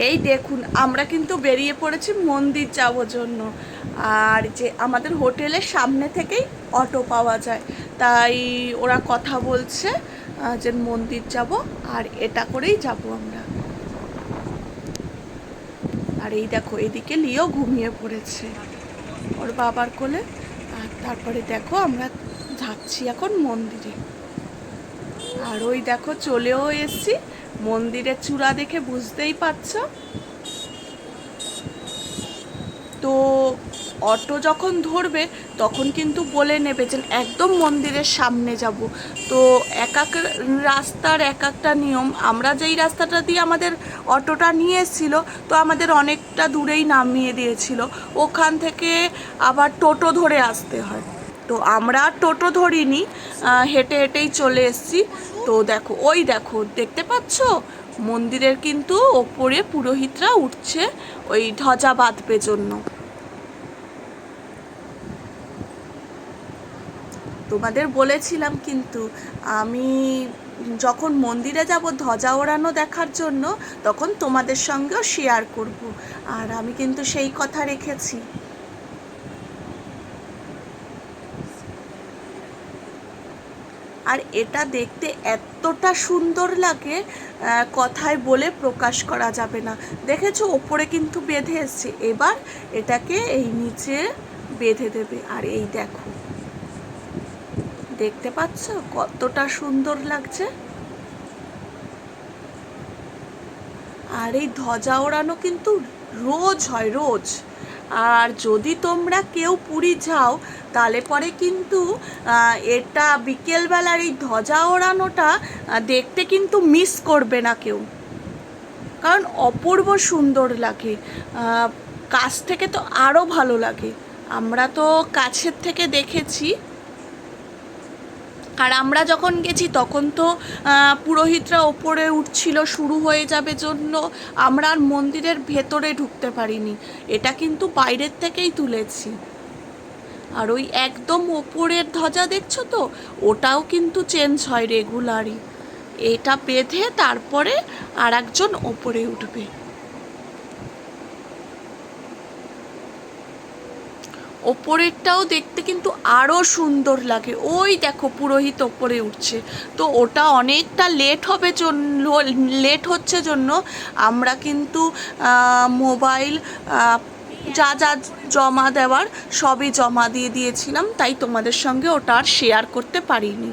এই দেখুন আমরা কিন্তু বেরিয়ে পড়েছি মন্দির যাওয়ার জন্য। আর যে আমাদের হোটেলের সামনে থেকেই অটো পাওয়া যায়, তাই ওরা কথা বলছে যে মন্দির যাব, আর এটা করেই যাব আমরা। আর এই দেখো এদিকে লিও ঘুমিয়ে পড়েছে ওর বাবার কোলে। আর তারপরে দেখো আমরা যাচ্ছি এখন মন্দিরে। আর ওই দেখো চলেও এসছি মন্দিরের চূড়া, দেখে বুঝতেই পারছো। তো অটো যখন ধরবে তখন কিন্তু বলে নেবে যে একদম মন্দিরের সামনে যাব। তো এক এক রাস্তার এক একটা নিয়ম। আমরা যেই রাস্তাটা দিয়ে আমাদের অটোটা নিয়ে এসেছিলো, তো আমাদের অনেকটা দূরেই নামিয়ে দিয়েছিল, ওখান থেকে আবার টোটো ধরে আসতে হয়। তো আমরা টোটো ধরিনি, হেঁটে হেঁটেই চলে এসেছি। তো দেখো ওই দেখো দেখতে পাচ্ছ মন্দিরের কিন্তু ওপরে পুরোহিতরা উঠছে ওই ধ্বজা বাঁধবে জন্য। তোমাদের বলেছিলাম কিন্তু আমি যখন মন্দিরে যাব ধ্বজা ওড়ানো দেখার জন্য, তখন তোমাদের সঙ্গেও শেয়ার করব। আর আমি কিন্তু সেই কথা রেখেছি। আর এটা দেখতে এতটা সুন্দর লাগে, কথায় বলে প্রকাশ করা যাবে না। দেখেছো ওপরে কিন্তু বেঁধে এসছে, এবার এটাকে এই নিচে বেঁধে দেবে। আর এই দেখো দেখতে পাচ্ছ কতটা সুন্দর লাগছে। আর এই ধ্বজা ওড়ানো কিন্তু রোজ হয়, রোজ। আর যদি তোমরা কেউ পুরী যাও তাহলে পরে কিন্তু এটা বিকেলবেলার এই ধ্বজা ওড়ানোটা দেখতে কিন্তু মিস করবে না কেউ, কারণ অপূর্ব সুন্দর লাগে। কাছ থেকে তো আরও ভালো লাগে। আমরা তো কাছের থেকে দেখেছি। আর আমরা যখন গেছি তখন তো পুরোহিতরা ওপরে উঠছিল, শুরু হয়ে যাবে জন্য আমরা আর মন্দিরের ভেতরে ঢুকতে পারিনি। এটা কিন্তু বাইরের থেকেই তুলেছি। আর ওই একদম ওপরের ধ্বজা দেখছো তো, ওটাও কিন্তু চেঞ্জ হয় রেগুলারই। এটা বেঁধে তারপরে আর একজন ওপরে উঠবে। ওপরেরটাও দেখতে কিন্তু আরও সুন্দর লাগে। ওই দেখো পুরোহিত ওপরে উঠছে। তো ওটা অনেকটা লেট হচ্ছে জন্য আমরা কিন্তু মোবাইল, যা যা জমা দেওয়ার সবই জমা দিয়ে দিয়েছিলাম, তাই তোমাদের সঙ্গে ওটা আর শেয়ার করতে পারিনি।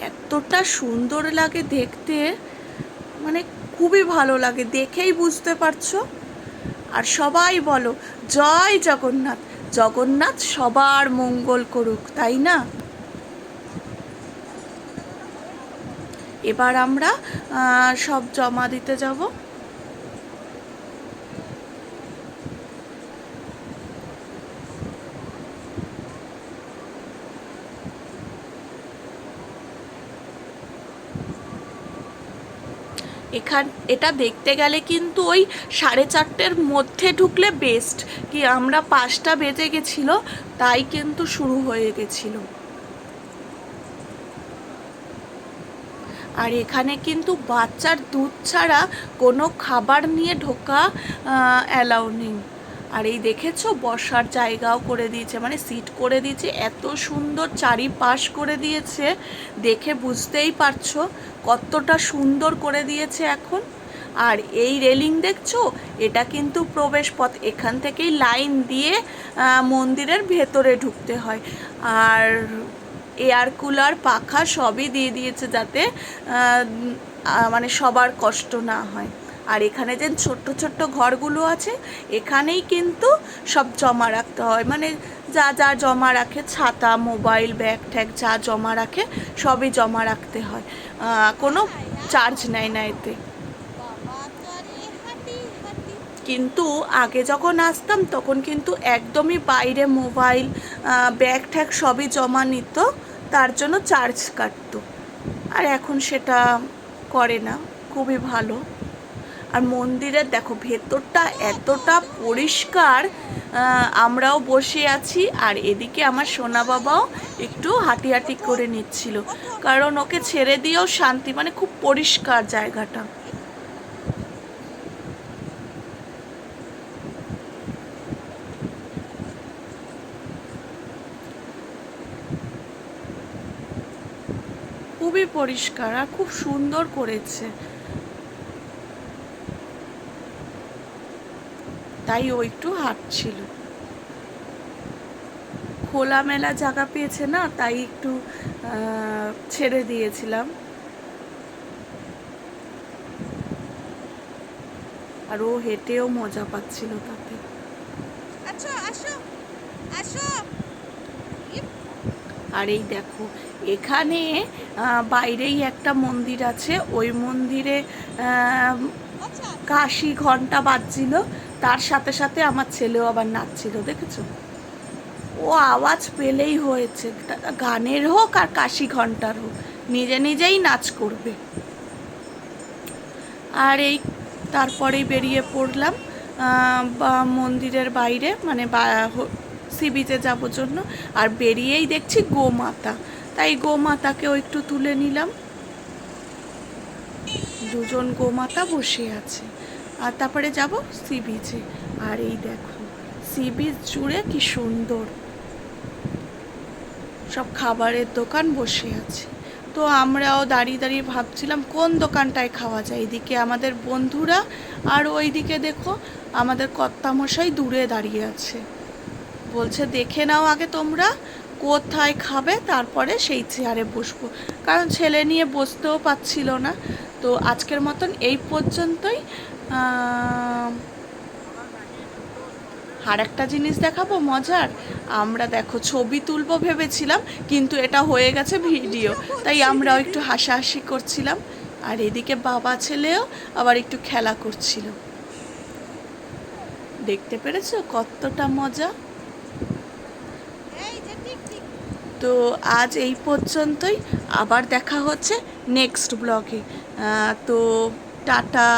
এতটা সুন্দর লাগে দেখতে, মানে খুবই ভালো লাগে, দেখেই বুঝতে পারছো। আর সবাই বলো জয় জগন্নাথ, জগন্নাথ সবার মঙ্গল করুক, তাই না? এবার আমরা সব জমা দিতে যাব। এটা দেখতে গেলে কিন্তু ওই 4:30-র মধ্যে ঢুকলে বেস্ট, কি আমরা 5টা বেজে গেছিলো, তাই কিন্তু শুরু হয়ে গেছিলো। আর এখানে কিন্তু বাচ্চার দুধ ছাড়া কোনো খাবার নিয়ে ঢোকা অ্যালাউ নেই। আর এই দেখেছো বসার জায়গাও করে দিয়েছে, মানে সিট করে দিয়েছে, এত সুন্দর চারিপাশ করে দিয়েছে, দেখে বুঝতেই পারছো কতটা সুন্দর করে দিয়েছে এখন। আর এই রেলিং দেখছো, এটা কিন্তু প্রবেশ পথ, এখান থেকেই লাইন দিয়ে মন্দিরের ভেতরে ঢুকতে হয়। আর এয়ার কুলার পাখা সবই দিয়ে দিয়েছে যাতে মানে সবার কষ্ট না হয়। আর এখানে যে ছোট্ট ছোট্ট ঘরগুলো আছে, এখানেই কিন্তু সব জমা রাখতে হয়, মানে যা যা জমা রাখে, ছাতা, মোবাইল, ব্যাগ ট্যাগ যা জমা রাখে সবই জমা রাখতে হয়, কোনো চার্জ নেয় না এতে। কিন্তু আগে যখন আসতাম তখন কিন্তু একদমই বাইরে মোবাইল, ব্যাগ ট্যাগ সবই জমা নিত, তার জন্য চার্জ কাটতো। আর এখন সেটা করে না, খুবই ভালো। আর মন্দিরের দেখো ভেতরটা এতটা পরিষ্কার, আমরাও বসে আছি, আর এদিকে আমার সোনা বাবাও একটু হাঁটি হাঁটি করে নিচ্ছিল, কারণ ওকে ছেড়ে দিয়েও শান্তি, মানে খুব পরিষ্কার জায়গাটা। খুবই পরিষ্কার আর খুব সুন্দর করেছে, তাই ও একটু হাঁটছিল। খোলামেলা জায়গা পেয়েছে না, তাই একটু ছেড়ে দিয়েছিলাম। আর ও হেঁটেও মজা পাচ্ছিল তাতে। আচ্ছা আসো আসো। আর এই দেখো, এখানে বাইরেই একটা মন্দির আছে, ওই মন্দিরে কাশি ঘন্টা বাজছিল, তার সাথে সাথে আমার ছেলেও আবার নাচছিল, দেখেছো? ও আওয়াজ পেলেই হয়েছে, গানের হোক আর কাশি ঘন্টার হোক, নিজে নিজেই নাচ করবে। আর এই তারপরেই বেরিয়ে পড়লাম মন্দিরের বাইরে, মানে সি বিচে যাবো জন্য। আর বেরিয়েই দেখছি গোমাতা, তাই গোমাতাকেও একটু তুলে নিলাম। দুজন গোমাতা বসে আছে। আর তারপরে যাব সি বিচে। আর এই দেখো, সি বিচ জুড়ে কি সুন্দর সব খাবারের দোকান বসে আছে। তো আমরাও দাঁড়িয়ে দাঁড়িয়ে ভাবছিলাম কোন দোকানটায় খাওয়া যায়। এদিকে আমাদের বন্ধুরা, আর ওইদিকে দেখো আমাদের কর্তামশাই দূরে দাঁড়িয়ে আছে, বলছে দেখে নাও আগে তোমরা কোথায় খাবে, তারপরে সেই চেয়ারে বসবো, কারণ ছেলে নিয়ে বসতেও পাচ্ছিল না। তো আজকের মতন এই পর্যন্তই। আর একটা জিনিস দেখাবো মজার, আমরা দেখো ছবি তুলবো ভেবেছিলাম, কিন্তু এটা হয়ে গেছে ভিডিও, তাই আমরাও একটু হাসাহাসি করছিলাম। আর এদিকে বাবা ছেলেও আবার একটু খেলা করছিল। দেখতে পেরেছো কতটা মজা? তো আজ এই পর্যন্তই, আবার দেখা হচ্ছে নেক্সট ব্লগে। তো টাটা।